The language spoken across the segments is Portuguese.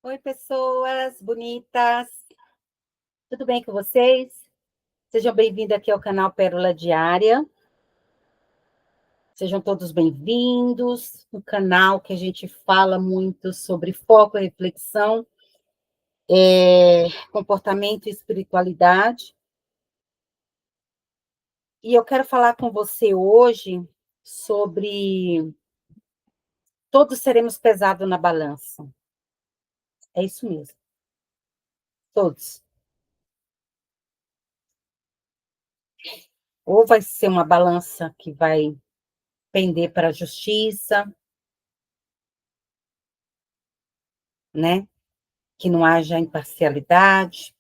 Oi, pessoas bonitas. Tudo bem com vocês? Sejam bem-vindos aqui ao canal Pérola Diária. Sejam todos bem-vindos. Um canal que a gente fala muito sobre foco, reflexão, comportamento e espiritualidade. E eu quero falar com você hoje sobre todos seremos pesados na balança. É isso mesmo. Todos. Ou vai ser uma balança que vai pender para a justiça, né? Que não haja imparcialidade,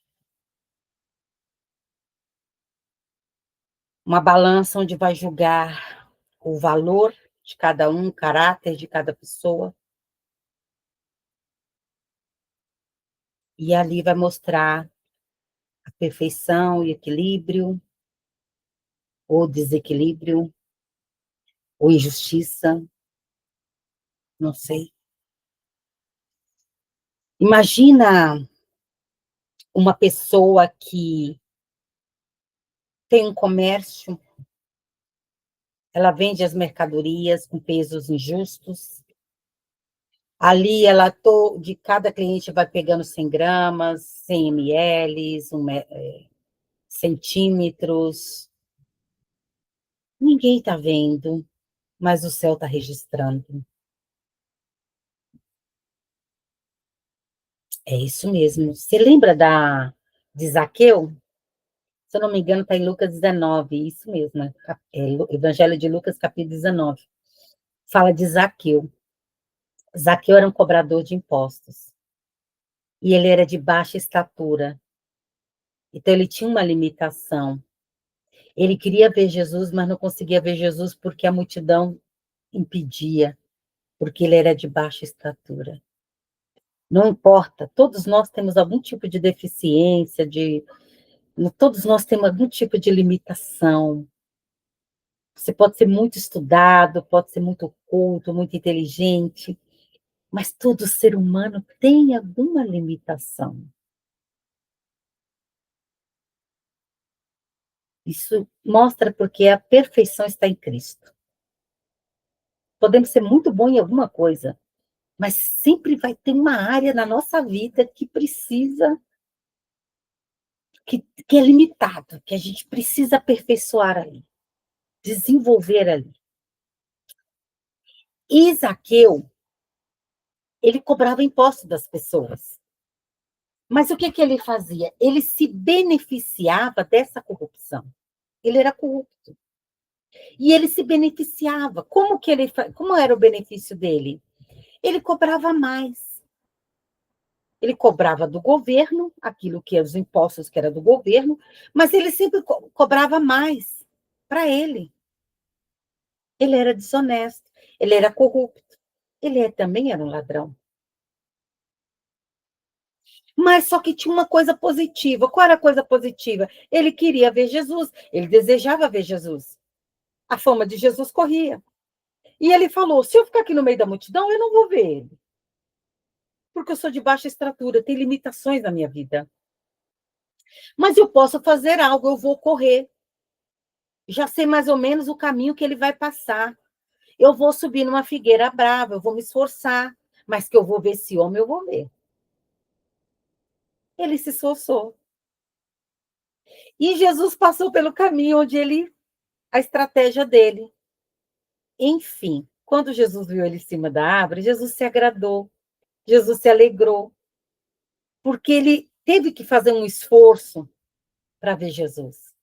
uma balança onde vai julgar o valor de cada um, o caráter de cada pessoa, e ali vai mostrar a perfeição e equilíbrio, ou desequilíbrio, ou injustiça, não sei. Imagina uma pessoa que tem um comércio, ela vende as mercadorias com pesos injustos. Ali, de cada cliente vai pegando 100 gramas, 100 ml, centímetros. Ninguém está vendo, mas o céu está registrando. É isso mesmo. Você lembra de Zaqueu? Se eu não me engano, está em Lucas 19, isso mesmo, né? Evangelho de Lucas, capítulo 19. Fala de Zaqueu. Zaqueu era um cobrador de impostos. E ele era de baixa estatura. Então, ele tinha uma limitação. Ele queria ver Jesus, mas não conseguia ver Jesus porque a multidão impedia, porque ele era de baixa estatura. Não importa, todos nós temos algum tipo de deficiência, todos nós temos algum tipo de limitação. Você pode ser muito estudado, pode ser muito culto, muito inteligente, mas todo ser humano tem alguma limitação. Isso mostra porque a perfeição está em Cristo. Podemos ser muito bom em alguma coisa, mas sempre vai ter uma área na nossa vida que precisa, que é limitado, que a gente precisa aperfeiçoar ali, desenvolver ali. E Zaqueu, ele cobrava imposto das pessoas. Mas o que ele fazia? Ele se beneficiava dessa corrupção. Ele era corrupto. E ele se beneficiava. Como era o benefício dele? Ele cobrava mais. Ele cobrava do governo, aquilo que os impostos que era do governo, mas ele sempre cobrava mais para ele. Ele era desonesto, ele era corrupto, também era um ladrão. Mas só que tinha uma coisa positiva. Qual era a coisa positiva? Ele queria ver Jesus, ele desejava ver Jesus. A fama de Jesus corria. E ele falou: se eu ficar aqui no meio da multidão, eu não vou ver ele. Porque eu sou de baixa estatura, tem limitações na minha vida. Mas eu posso fazer algo, eu vou correr. Já sei mais ou menos o caminho que ele vai passar. Eu vou subir numa figueira brava, eu vou me esforçar, mas que eu vou ver esse homem, eu vou ver. Ele se esforçou. E Jesus passou pelo caminho a estratégia dele. Enfim, quando Jesus viu ele em cima da árvore, Jesus se agradou, Jesus se alegrou, porque ele teve que fazer um esforço para ver Jesus.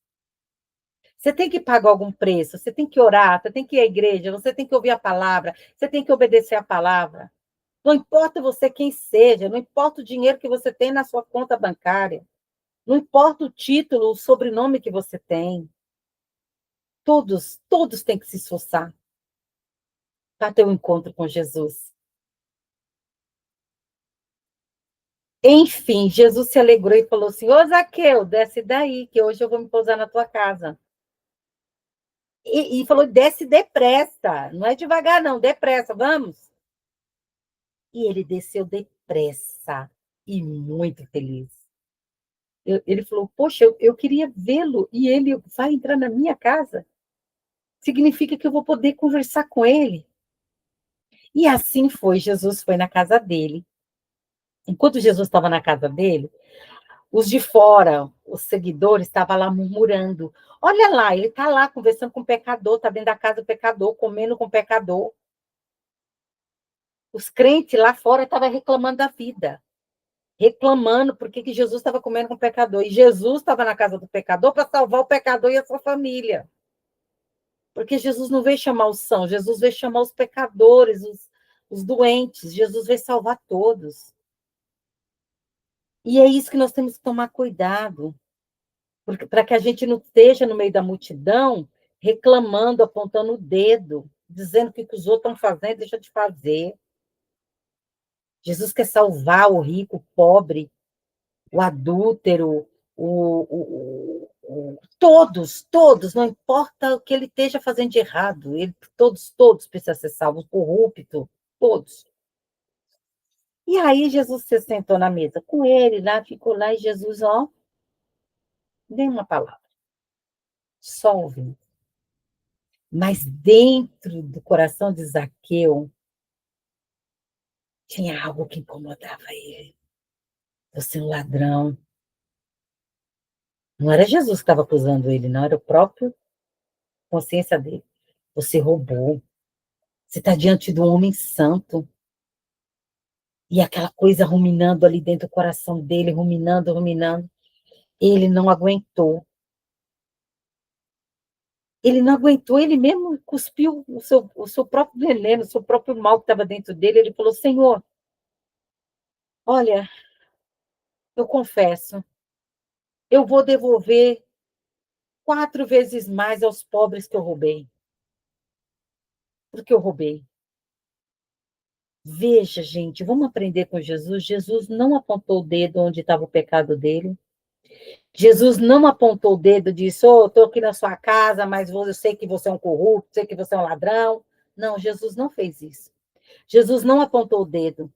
Você tem que pagar algum preço, você tem que orar, você tem que ir à igreja, você tem que ouvir a palavra, você tem que obedecer a palavra. Não importa você quem seja, não importa o dinheiro que você tem na sua conta bancária, não importa o título, o sobrenome que você tem. Todos têm que se esforçar para ter um encontro com Jesus. Enfim, Jesus se alegrou e falou assim: ô Zaqueu, desce daí, que hoje eu vou me pousar na tua casa. E falou: desce depressa, não é devagar, não, depressa, vamos. E ele desceu depressa. depressa e muito feliz. Ele falou, poxa, eu queria vê-lo e ele vai entrar na minha casa. Significa que eu vou poder conversar com ele. E assim foi, Jesus foi na casa dele. Enquanto Jesus estava na casa dele, os de fora, os seguidores, estavam lá murmurando. Olha lá, ele está lá conversando com o pecador, está dentro da casa do pecador, comendo com o pecador. Os crentes lá fora estavam reclamando da vida. Reclamando porque que Jesus estava comendo com o pecador. E Jesus estava na casa do pecador para salvar o pecador e a sua família. Porque Jesus não veio chamar os sãos, Jesus veio chamar os pecadores, os doentes. Jesus veio salvar todos. E é isso que nós temos que tomar cuidado. Para que a gente não esteja no meio da multidão reclamando, apontando o dedo, dizendo que o que os outros estão fazendo, deixa de fazer. Jesus quer salvar o rico, o pobre, o adúltero, todos, não importa o que ele esteja fazendo de errado, todos precisam ser salvos, o corrupto, todos. E aí Jesus se sentou na mesa com ele, lá ficou lá, e Jesus, ó, nem uma palavra, só ouvindo. Mas dentro do coração de Zaqueu, tinha algo que incomodava ele. Você é um ladrão. Não era Jesus que estava acusando ele, não, era o próprio consciência dele. Você roubou. Você está diante de um homem santo. E aquela coisa ruminando ali dentro do coração dele, ruminando. Ele não aguentou. Ele não aguentou, ele mesmo cuspiu o seu próprio veneno, o seu próprio mal que estava dentro dele. Ele falou, Senhor, olha, eu confesso, eu vou devolver 4 vezes mais aos pobres que eu roubei. Porque eu roubei. Veja, gente, vamos aprender com Jesus. Jesus não apontou o dedo onde estava o pecado dele. Jesus não apontou o dedo e disse, estou aqui na sua casa, mas eu sei que você é um corrupto, sei que você é um ladrão. Não, Jesus não fez isso. Jesus não apontou o dedo.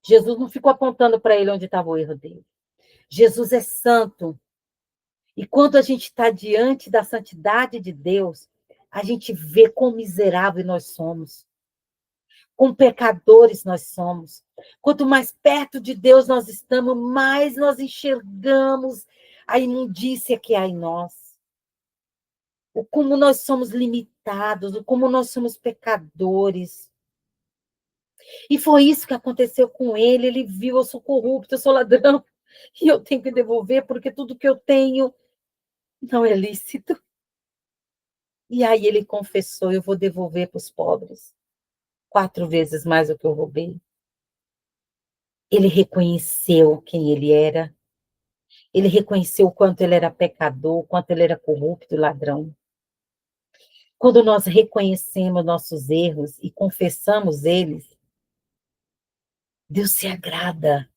Jesus não ficou apontando para ele onde estava o erro dele. Jesus é santo. E quando a gente está diante da santidade de Deus, a gente vê quão miserável nós somos. Quão pecadores nós somos. Quanto mais perto de Deus nós estamos, mais nós enxergamos a imundícia que há em nós. O como nós somos limitados, o como nós somos pecadores. E foi isso que aconteceu com ele. Ele viu, eu sou corrupto, eu sou ladrão, e eu tenho que devolver, porque tudo que eu tenho não é lícito. E aí ele confessou, eu vou devolver para os pobres 4 vezes mais do que eu roubei. Ele reconheceu quem ele era. Ele reconheceu o quanto ele era pecador, o quanto ele era corrupto e ladrão. Quando nós reconhecemos nossos erros e confessamos eles, Deus se agrada.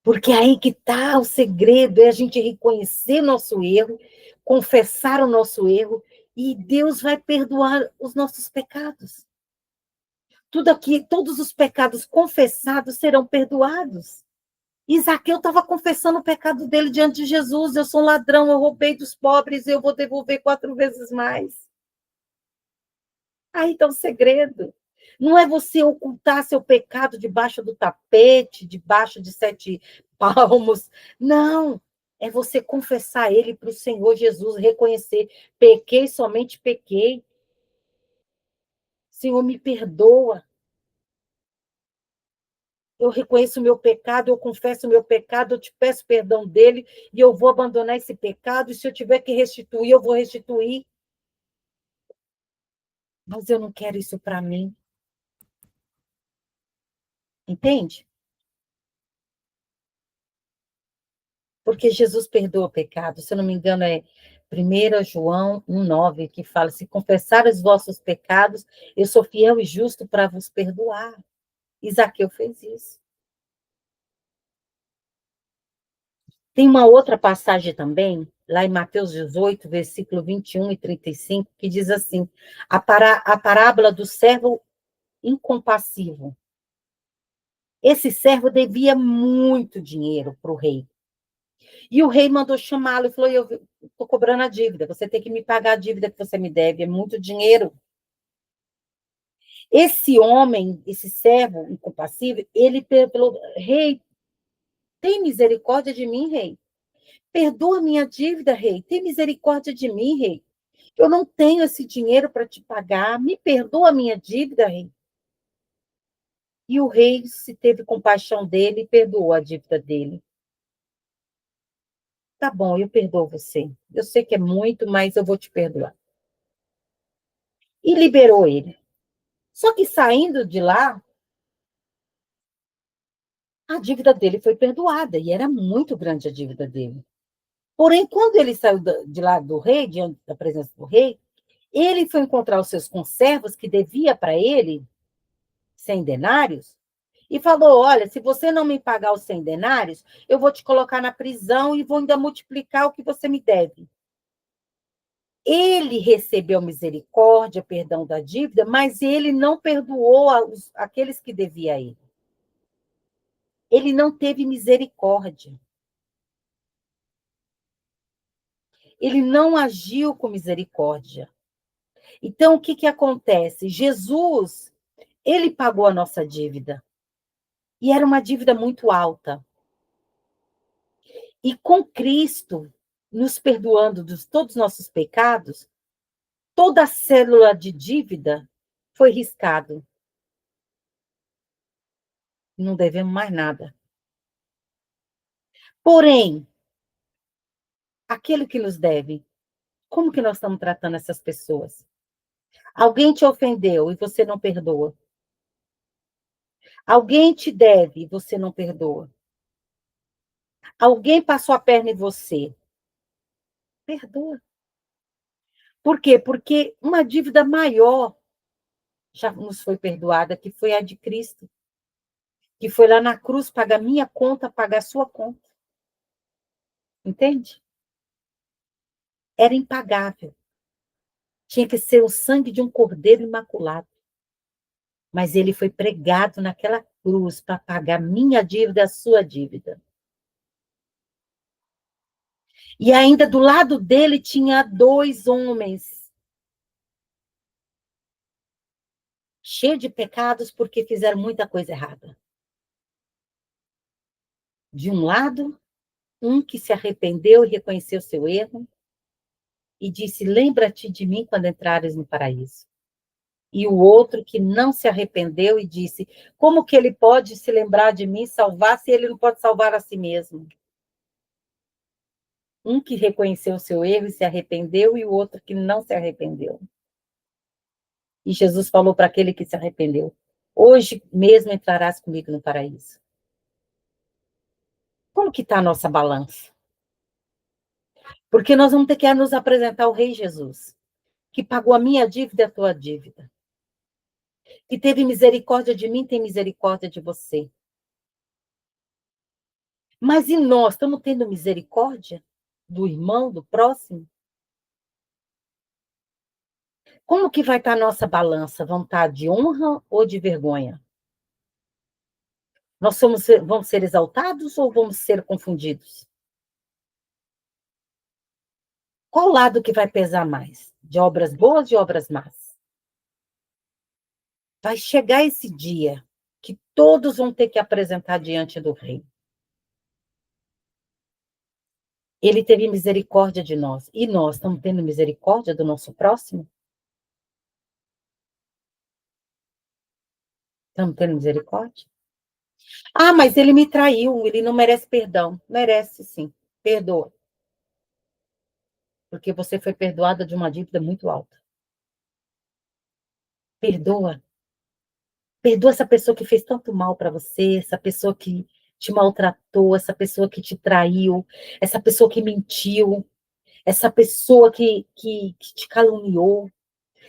Porque aí que está o segredo, é a gente reconhecer nosso erro, confessar o nosso erro, e Deus vai perdoar os nossos pecados. Tudo aqui, todos os pecados confessados serão perdoados. Zaqueu estava confessando o pecado dele diante de Jesus. Eu sou um ladrão, eu roubei dos pobres, eu vou devolver 4 vezes mais. Aí está o segredo. Não é você ocultar seu pecado debaixo do tapete, debaixo de 7 palmos. Não. É você confessar ele para o Senhor Jesus, reconhecer. Pequei, somente pequei. Senhor, me perdoa. Eu reconheço o meu pecado, eu confesso o meu pecado, eu te peço perdão dele, e eu vou abandonar esse pecado, e se eu tiver que restituir, eu vou restituir. Mas eu não quero isso para mim. Entende? Porque Jesus perdoa o pecado. Se eu não me engano, é 1 João 1,9, que fala, se confessar os vossos pecados, eu sou fiel e justo para vos perdoar. Zaqueu fez isso. Tem uma outra passagem também, lá em Mateus 18, versículo 21 e 35, que diz assim, a parábola do servo incompassivo. Esse servo devia muito dinheiro para o rei. E o rei mandou chamá-lo e falou: eu estou cobrando a dívida, você tem que me pagar a dívida que você me deve, é muito dinheiro. Esse homem, esse servo incompassível, ele falou: rei, tem misericórdia de mim, rei. Perdoa minha dívida, rei. Tem misericórdia de mim, rei. Eu não tenho esse dinheiro para te pagar. Me perdoa a minha dívida, rei. E o rei se teve compaixão dele e perdoou a dívida dele. Tá bom, eu perdoo você. Eu sei que é muito, mas eu vou te perdoar. E liberou ele. Só que saindo de lá, a dívida dele foi perdoada. E era muito grande a dívida dele. Porém, quando ele saiu de lá do rei, diante da presença do rei, ele foi encontrar os seus conservos, que devia para ele 100 denários, e falou: olha, se você não me pagar os 100 denários, eu vou te colocar na prisão e vou ainda multiplicar o que você me deve. Ele recebeu misericórdia, perdão da dívida, mas ele não perdoou aqueles que devia a ele. Ele não teve misericórdia. Ele não agiu com misericórdia. Então, o que, que acontece? Jesus, ele pagou a nossa dívida. E era uma dívida muito alta. E com Cristo, nos perdoando de todos os nossos pecados, toda a célula de dívida foi riscado. Não devemos mais nada. Porém, aquele que nos deve, como que nós estamos tratando essas pessoas? Alguém te ofendeu e você não perdoa. Alguém te deve e você não perdoa. Alguém passou a perna em você. Perdoa. Por quê? Porque uma dívida maior já nos foi perdoada, que foi a de Cristo, que foi lá na cruz pagar minha conta, pagar a sua conta. Entende? Era impagável. Tinha que ser o sangue de um cordeiro imaculado. Mas ele foi pregado naquela cruz para pagar minha dívida, a sua dívida. E ainda do lado dele tinha 2 homens, cheios de pecados porque fizeram muita coisa errada. De um lado, um que se arrependeu e reconheceu seu erro e disse: lembra-te de mim quando entrares no paraíso. E o outro que não se arrependeu e disse: como que ele pode se lembrar de mim, salvar, se ele não pode salvar a si mesmo? Um que reconheceu o seu erro e se arrependeu, e o outro que não se arrependeu. E Jesus falou para aquele que se arrependeu: hoje mesmo entrarás comigo no paraíso. Como que está a nossa balança? Porque nós vamos ter que nos apresentar ao Rei Jesus, que pagou a minha dívida e a tua dívida, que teve misericórdia de mim, tem misericórdia de você. Mas e nós, estamos tendo misericórdia do irmão, do próximo? Como que vai estar a nossa balança? Vamos estar de honra ou de vergonha? Nós vamos ser exaltados ou vamos ser confundidos? Qual lado que vai pesar mais? De obras boas ou de obras más? Vai chegar esse dia que todos vão ter que apresentar diante do rei. Ele teve misericórdia de nós. E nós estamos tendo misericórdia do nosso próximo? Estamos tendo misericórdia? Ah, mas ele me traiu, ele não merece perdão. Merece, sim. Perdoa. Porque você foi perdoada de uma dívida muito alta. Perdoa. Perdoa essa pessoa que fez tanto mal para você, essa pessoa que te maltratou, essa pessoa que te traiu, essa pessoa que mentiu, essa pessoa que te caluniou,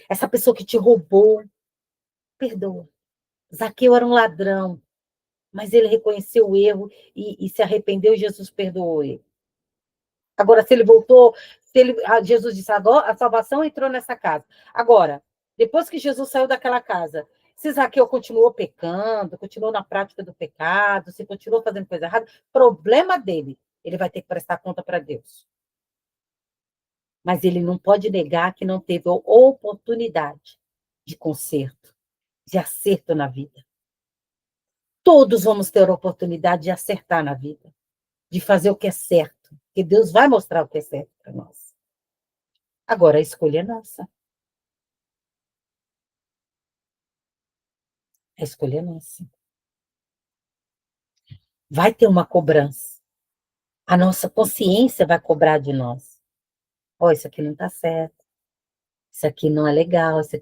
essa pessoa que te roubou. Perdoa. Zaqueu era um ladrão, mas ele reconheceu o erro e se arrependeu e Jesus perdoou ele. Agora, se ele voltou, Jesus disse: agora a salvação entrou nessa casa. Agora, depois que Jesus saiu daquela casa, Se Zaqueu continuou pecando, continuou na prática do pecado, se continuou fazendo coisa errada, problema dele. Ele vai ter que prestar conta para Deus. Mas ele não pode negar que não teve oportunidade de conserto, de acerto na vida. Todos vamos ter a oportunidade de acertar na vida, de fazer o que é certo, porque Deus vai mostrar o que é certo para nós. Agora, a escolha é nossa. A escolha é nossa. Vai ter uma cobrança. A nossa consciência vai cobrar de nós. Ó, isso aqui não está certo. Isso aqui não é legal. Esse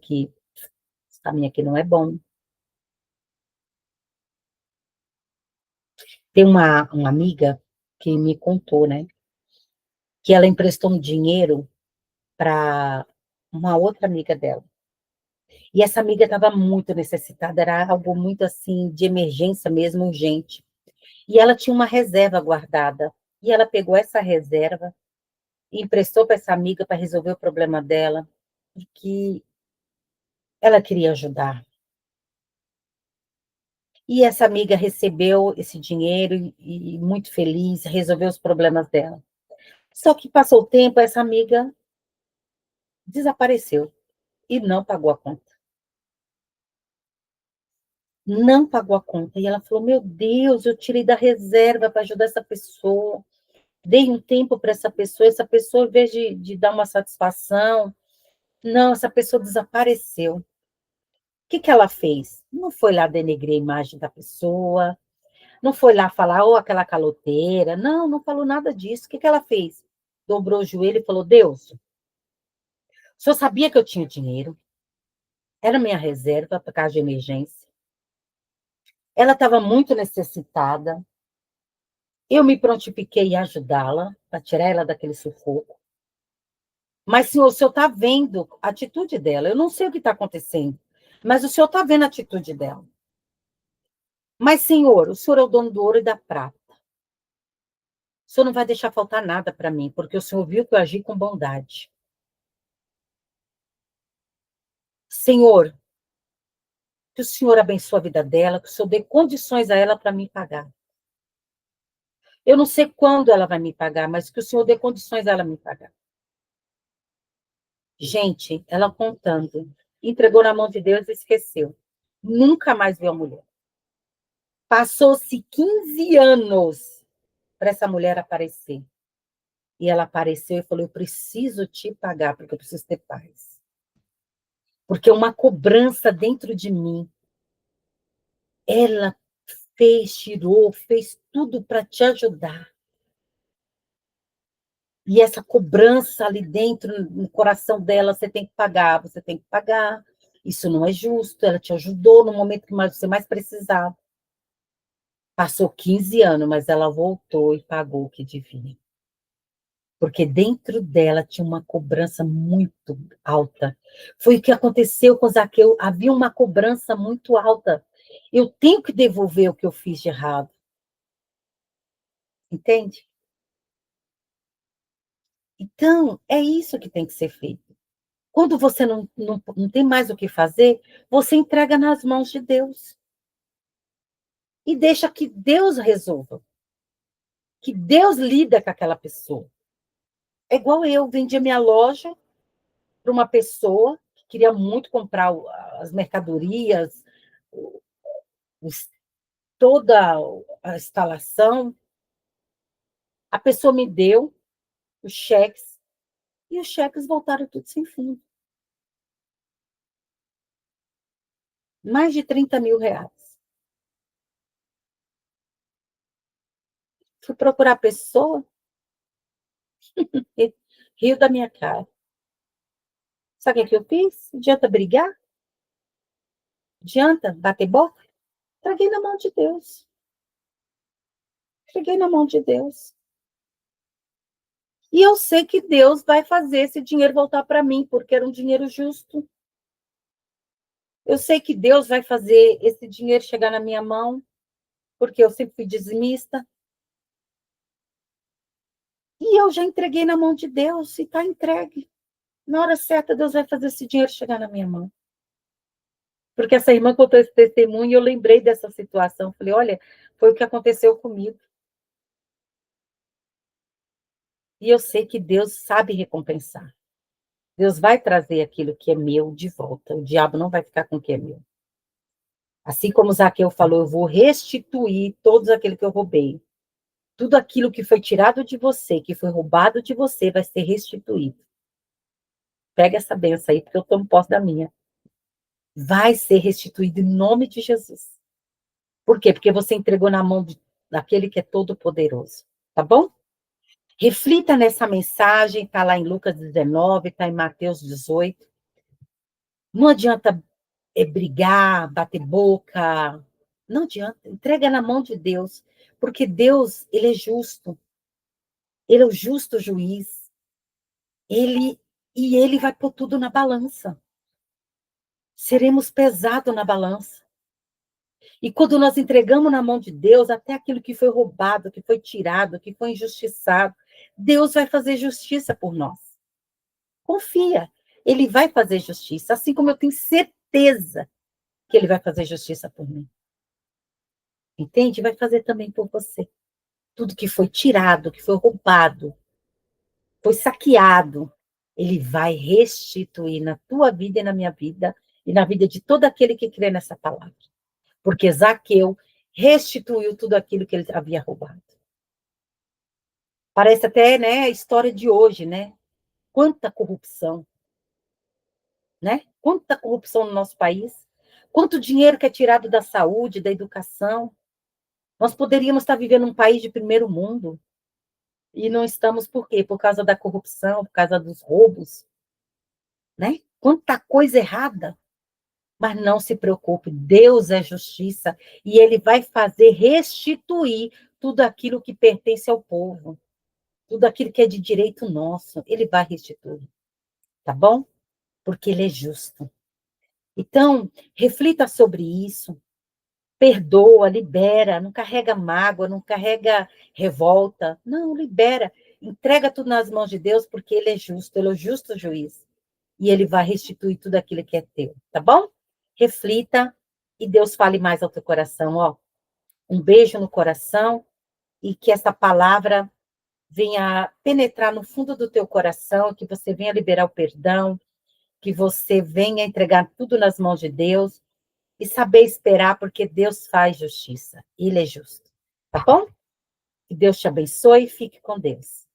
caminho aqui não é bom. Tem uma amiga que me contou, né? Que ela emprestou um dinheiro para uma outra amiga dela. E essa amiga estava muito necessitada, era algo muito assim, de emergência mesmo, urgente. E ela tinha uma reserva guardada. E ela pegou essa reserva e emprestou para essa amiga para resolver o problema dela, porque ela queria ajudar. E essa amiga recebeu esse dinheiro e muito feliz, resolveu os problemas dela. Só que passou o tempo, essa amiga desapareceu e não pagou a conta. Não pagou a conta. E ela falou: Meu Deus, eu tirei da reserva para ajudar essa pessoa. Dei um tempo para essa pessoa, em vez de dar uma satisfação, não, essa pessoa desapareceu. O que ela fez? Não foi lá denegrir a imagem da pessoa, não foi lá falar, oh, aquela caloteira. Não, não falou nada disso. O que ela fez? Dobrou o joelho e falou: Deus, o senhor sabia que eu tinha dinheiro? Era minha reserva para caso de emergência. Ela estava muito necessitada. Eu me prontifiquei a ajudá-la, para tirar ela daquele sufoco. Mas, senhor, o senhor está vendo a atitude dela. Eu não sei o que está acontecendo, mas o senhor está vendo a atitude dela. Mas, senhor, o senhor é o dono do ouro e da prata. O senhor não vai deixar faltar nada para mim, porque o senhor viu que eu agi com bondade. Senhor, que o senhor abençoe a vida dela, que o senhor dê condições a ela para me pagar. Eu não sei quando ela vai me pagar, mas que o senhor dê condições a ela me pagar. Gente, ela contando, entregou na mão de Deus e esqueceu. Nunca mais viu a mulher. Passou-se 15 anos para essa mulher aparecer. E ela apareceu e falou: Eu preciso te pagar, porque eu preciso ter paz. Porque uma cobrança dentro de mim. Ela fez, tirou, fez tudo para te ajudar. E essa cobrança ali dentro, no coração dela, você tem que pagar, você tem que pagar. Isso não é justo. Ela te ajudou no momento que você mais precisava. Passou 15 anos, mas ela voltou e pagou o que devia. Porque dentro dela tinha uma cobrança muito alta. Foi o que aconteceu com Zaqueu. Havia uma cobrança muito alta. Eu tenho que devolver o que eu fiz de errado. Entende? Então, é isso que tem que ser feito. Quando você não tem mais o que fazer, você entrega nas mãos de Deus. E deixa que Deus resolva. Que Deus lida com aquela pessoa. É igual eu, vendi a minha loja para uma pessoa que queria muito comprar as mercadorias, toda a instalação. A pessoa me deu os cheques e os cheques voltaram tudo sem fundo. Mais de 30 mil reais. Fui procurar a pessoa, riu da minha cara. Sabe o que eu fiz? Adianta brigar? Adianta bater boca? Entreguei na mão de Deus. Entreguei na mão de Deus. E eu sei que Deus vai fazer esse dinheiro voltar para mim, porque era um dinheiro justo. Eu sei que Deus vai fazer esse dinheiro chegar na minha mão, porque eu sempre fui dizimista. E eu já entreguei na mão de Deus, e está entregue. Na hora certa, Deus vai fazer esse dinheiro chegar na minha mão. Porque essa irmã contou esse testemunho e eu lembrei dessa situação. Falei, olha, foi o que aconteceu comigo. E eu sei que Deus sabe recompensar. Deus vai trazer aquilo que é meu de volta. O diabo não vai ficar com o que é meu. Assim como Zaqueu falou, eu vou restituir todos aquilo que eu roubei. Tudo aquilo que foi tirado de você, que foi roubado de você, vai ser restituído. Pega essa benção aí, porque eu tomo posse da minha. Vai ser restituído em nome de Jesus. Por quê? Porque você entregou na mão daquele que é todo poderoso. Tá bom? Reflita nessa mensagem, está lá em Lucas 19, está em Mateus 18. Não adianta brigar, bater boca. Não adianta. Entrega na mão de Deus. Porque Deus, ele é justo. Ele é o justo juiz. Ele vai pôr tudo na balança. Seremos pesados na balança. E quando nós entregamos na mão de Deus, até aquilo que foi roubado, que foi tirado, que foi injustiçado, Deus vai fazer justiça por nós. Confia. Ele vai fazer justiça, assim como eu tenho certeza que ele vai fazer justiça por mim. Entende? Vai fazer também por você. Tudo que foi tirado, que foi roubado, foi saqueado, ele vai restituir na tua vida e na minha vida e na vida de todo aquele que crê nessa palavra. Porque Zaqueu restituiu tudo aquilo que ele havia roubado. Parece até, né, a história de hoje, né? Quanta corrupção, né? Quanta corrupção no nosso país. Quanto dinheiro que é tirado da saúde, da educação. Nós poderíamos estar vivendo um país de primeiro mundo e não estamos por quê? Por causa da corrupção, por causa dos roubos, né? Quanta coisa errada. Mas não se preocupe, Deus é justiça e ele vai fazer restituir tudo aquilo que pertence ao povo, tudo aquilo que é de direito nosso, ele vai restituir, tá bom? Porque ele é justo. Então, reflita sobre isso, perdoa, libera, não carrega mágoa, não carrega revolta, não, libera, entrega tudo nas mãos de Deus, porque ele é justo, ele é o justo juiz, e ele vai restituir tudo aquilo que é teu, tá bom? Reflita e Deus fale mais ao teu coração, ó. Um beijo no coração e que essa palavra venha penetrar no fundo do teu coração, que você venha liberar o perdão, que você venha entregar tudo nas mãos de Deus e saber esperar, porque Deus faz justiça. Ele é justo. Tá bom? Que Deus te abençoe e fique com Deus.